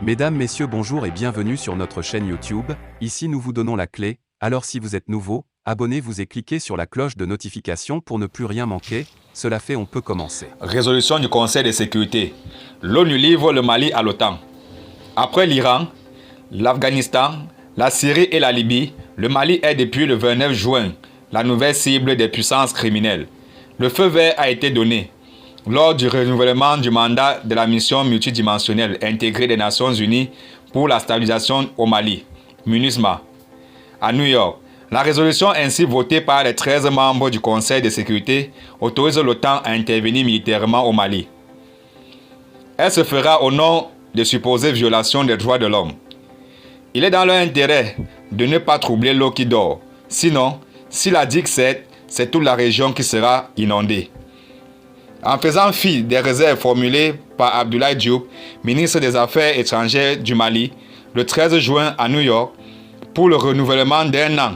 Mesdames, Messieurs, bonjour et bienvenue sur notre chaîne YouTube. Ici nous vous donnons la clé, alors si vous êtes nouveau, abonnez-vous et cliquez sur la cloche de notification pour ne plus rien manquer. Cela fait, on peut commencer. Résolution du Conseil de sécurité. L'ONU livre le Mali à l'OTAN. Après l'Iran, l'Afghanistan, la Syrie et la Libye, le Mali est depuis le 29 juin la nouvelle cible des puissances criminelles. Le feu vert a été donné lors du renouvellement du mandat de la mission multidimensionnelle intégrée des Nations Unies pour la stabilisation au Mali, MINUSMA, à New York. La résolution ainsi votée par les 13 membres du Conseil de sécurité autorise l'OTAN à intervenir militairement au Mali. Elle se fera au nom de supposées violations des droits de l'homme. Il est dans leur intérêt de ne pas troubler l'eau qui dort. Sinon, si la digue cède, c'est toute la région qui sera inondée. En faisant fi des réserves formulées par Abdoulaye Diop, ministre des Affaires étrangères du Mali, le 13 juin à New York, pour le renouvellement d'un an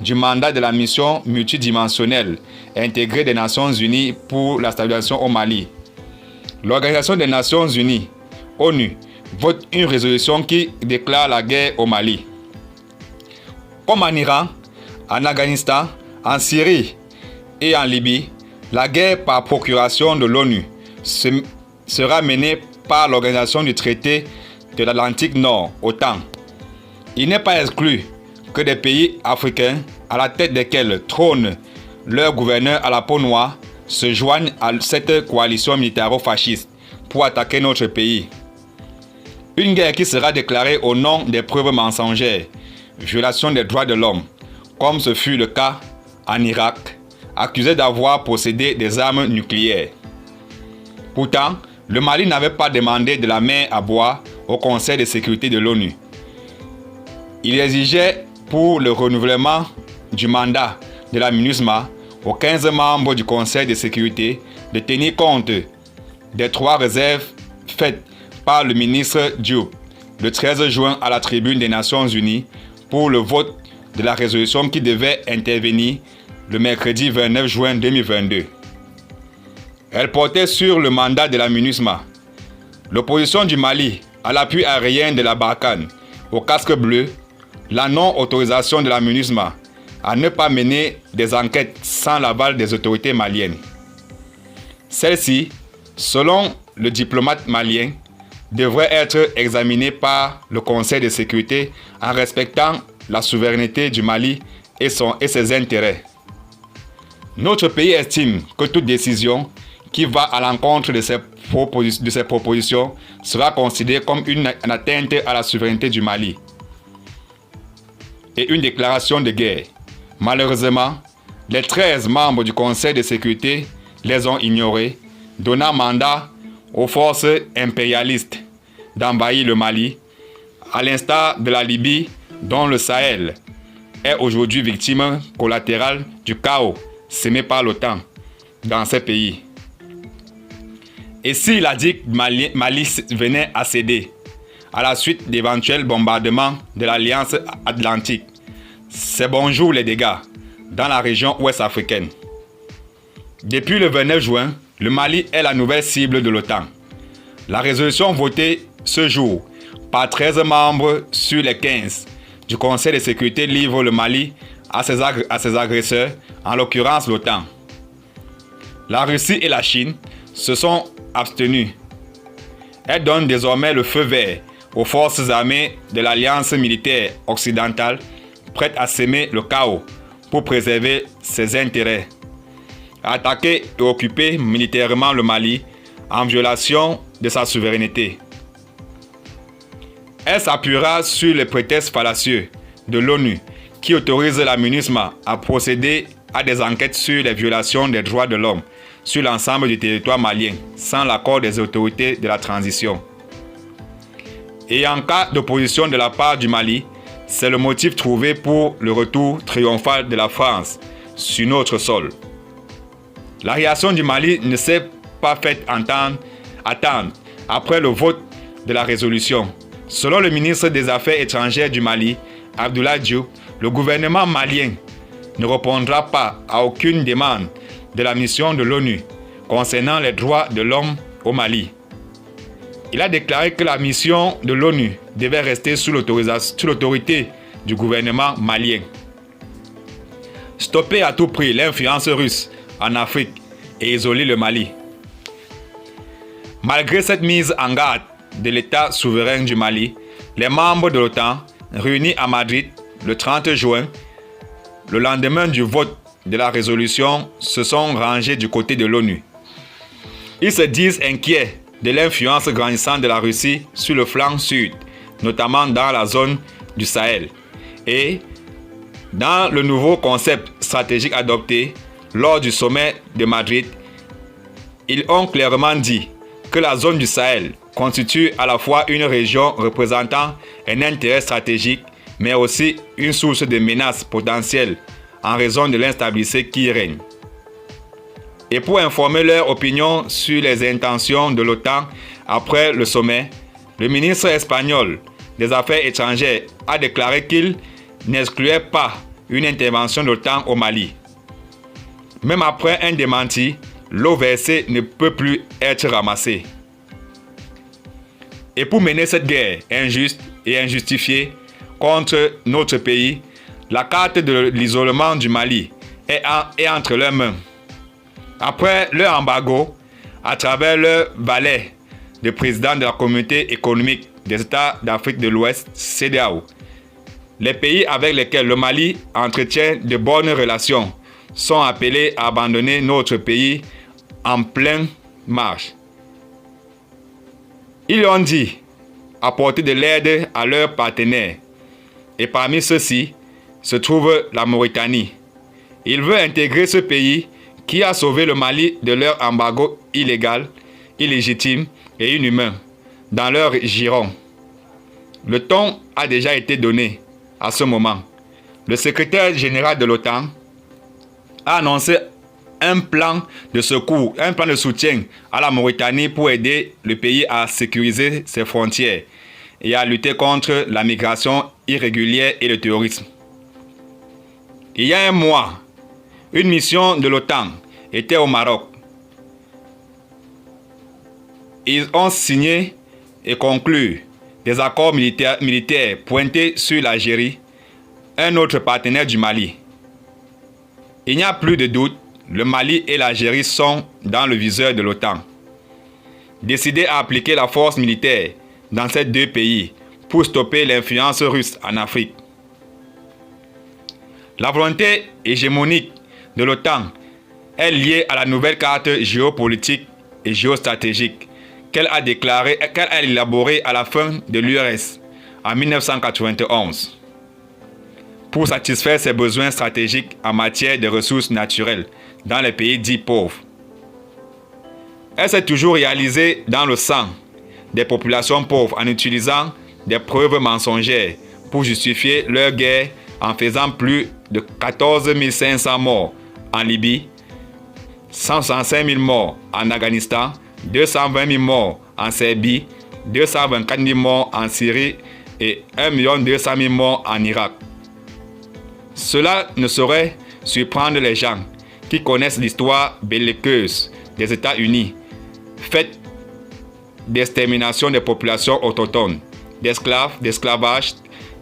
du mandat de la mission multidimensionnelle intégrée des Nations Unies pour la stabilisation au Mali. L'Organisation des Nations Unies, ONU, vote une résolution qui déclare la guerre au Mali. Comme en Iran, en Afghanistan, en Syrie et en Libye, la guerre par procuration de l'ONU sera menée par l'Organisation du traité de l'Atlantique Nord, OTAN. Il n'est pas exclu que des pays africains, à la tête desquels trônent leurs gouverneurs à la peau noire, se joignent à cette coalition militaro-fasciste pour attaquer notre pays. Une guerre qui sera déclarée au nom des preuves mensongères, violation des droits de l'homme, comme ce fut le cas en Irak, accusé d'avoir possédé des armes nucléaires. Pourtant, le Mali n'avait pas demandé de la mer à boire au Conseil de sécurité de l'ONU. Il exigeait pour le renouvellement du mandat de la MINUSMA aux 15 membres du Conseil de sécurité de tenir compte des 3 réserves faites par le ministre Diop le 13 juin à la tribune des Nations Unies pour le vote de la résolution qui devait intervenir le mercredi 29 juin 2022. Elle portait sur le mandat de la MINUSMA. L'opposition du Mali à l'appui aérien de la Barkhane, au casque bleu, la non-autorisation de la MINUSMA à ne pas mener des enquêtes sans l'aval des autorités maliennes. Celles-ci, selon le diplomate malien, devraient être examinées par le Conseil de sécurité en respectant la souveraineté du Mali et ses intérêts. Notre pays estime que toute décision qui va à l'encontre de ces propositions sera considérée comme une atteinte à la souveraineté du Mali et une déclaration de guerre. Malheureusement, les 13 membres du Conseil de sécurité les ont ignorés, donnant mandat aux forces impérialistes d'envahir le Mali, à l'instar de la Libye, dont le Sahel est aujourd'hui victime collatérale du chaos sémé par l'OTAN dans ces pays. Et si la digue Mali venait à céder à la suite d'éventuels bombardements de l'Alliance Atlantique, c'est bonjour les dégâts dans la région ouest africaine. Depuis le 29 juin, le Mali est la nouvelle cible de l'OTAN. La résolution votée ce jour par 13 membres sur les 15 du Conseil de sécurité livre le Mali à ses agresseurs, en l'occurrence l'OTAN. La Russie et la Chine se sont abstenues. Elles donnent désormais le feu vert aux forces armées de l'Alliance militaire occidentale prêtes à semer le chaos pour préserver ses intérêts, attaquer et occuper militairement le Mali en violation de sa souveraineté. Elle s'appuiera sur les prétextes fallacieux de l'ONU qui autorise la MINUSMA à procéder à des enquêtes sur les violations des droits de l'homme sur l'ensemble du territoire malien sans l'accord des autorités de la transition. Et en cas d'opposition de la part du Mali, c'est le motif trouvé pour le retour triomphal de la France sur notre sol. La réaction du Mali ne s'est pas fait attendre après le vote de la résolution. Selon le ministre des Affaires étrangères du Mali, Abdoulaye Diop, le gouvernement malien ne répondra pas à aucune demande de la mission de l'ONU concernant les droits de l'homme au Mali. Il a déclaré que la mission de l'ONU devait rester sous l'autorité du gouvernement malien. Stopper à tout prix l'influence russe en Afrique et isoler le Mali. Malgré cette mise en garde de l'État souverain du Mali, les membres de l'OTAN, réunis à Madrid le 30 juin, le lendemain du vote de la résolution, se sont rangés du côté de l'ONU. Ils se disent inquiets de l'influence grandissante de la Russie sur le flanc sud, notamment dans la zone du Sahel. Et dans le nouveau concept stratégique adopté lors du sommet de Madrid, ils ont clairement dit que la zone du Sahel constitue à la fois une région représentant un intérêt stratégique, mais aussi une source de menaces potentielles en raison de l'instabilité qui y règne. Et pour informer leur opinion sur les intentions de l'OTAN après le sommet, le ministre espagnol des Affaires étrangères a déclaré qu'il n'excluait pas une intervention de l'OTAN au Mali. Même après un démenti, l'eau versée ne peut plus être ramassée. Et pour mener cette guerre injuste et injustifiée contre notre pays, la carte de l'isolement du Mali est entre leurs mains. Après leur embargo, à travers leur valet de président de la Communauté économique des États d'Afrique de l'Ouest, CEDEAO, les pays avec lesquels le Mali entretient de bonnes relations sont appelés à abandonner notre pays en pleine marche. Ils ont dit apporter de l'aide à leurs partenaires. Et parmi ceux-ci se trouve la Mauritanie. Ils veulent intégrer ce pays qui a sauvé le Mali de leur embargo illégal, illégitime et inhumain dans leur giron. Le ton a déjà été donné à ce moment. Le secrétaire général de l'OTAN a annoncé un plan de secours, un plan de soutien à la Mauritanie pour aider le pays à sécuriser ses frontières et à lutter contre la migration irrégulière et le terrorisme. Il y a un mois, une mission de l'OTAN était au Maroc. Ils ont signé et conclu des accords militaires pointés sur l'Algérie, un autre partenaire du Mali. Il n'y a plus de doute, le Mali et l'Algérie sont dans le viseur de l'OTAN. Décidés à appliquer la force militaire dans ces deux pays pour stopper l'influence russe en Afrique. La volonté hégémonique de l'OTAN est liée à la nouvelle carte géopolitique et géostratégique qu'elle a élaborée à la fin de l'URSS en 1991 pour satisfaire ses besoins stratégiques en matière de ressources naturelles dans les pays dits pauvres. Elle s'est toujours réalisée dans le sang des populations pauvres en utilisant des preuves mensongères pour justifier leur guerre en faisant plus de 14 500 morts en Libye, 165 000 morts en Afghanistan, 220 000 morts en Serbie, 224 000 morts en Syrie et 1 200 000 morts en Irak. Cela ne saurait surprendre les gens qui connaissent l'histoire belliqueuse des États-Unis, faite d'extermination des populations autochtones, d'esclavage,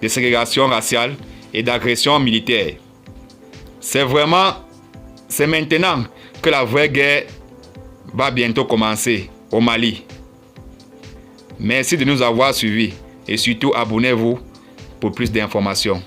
de ségrégation raciale et d'agression militaire. C'est maintenant que la vraie guerre va bientôt commencer au Mali. Merci de nous avoir suivis et surtout abonnez-vous pour plus d'informations.